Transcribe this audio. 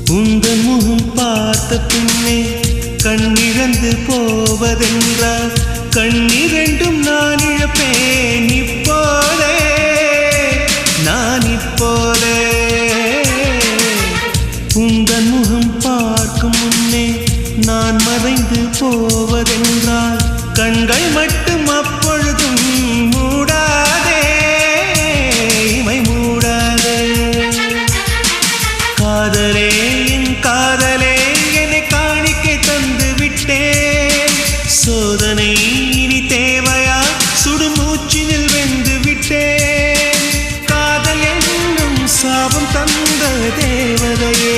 உந்தன் முகம் பார்த்த பின்னே கண்ணிழந்து போவதென்றால் கண்ணிரண்டும் நான் இழப்பேன் இப்போதே நான் இப்போதே உந்தன் முகம் பார்க்கும் முன்னே நான் மறைந்து போவதென்றால் கண்கள் மட்டும் அப்பொழுதும் மூடாதே இமை மூடாதே காதலே என் காதலே என்னை காணிக்கை தந்து விட்டேன் சோதனை இனி தேவையா சுடுமூச்சினில் வெந்து விட்டேன் காதல் என்னும் சாபம் தந்த தேவதையே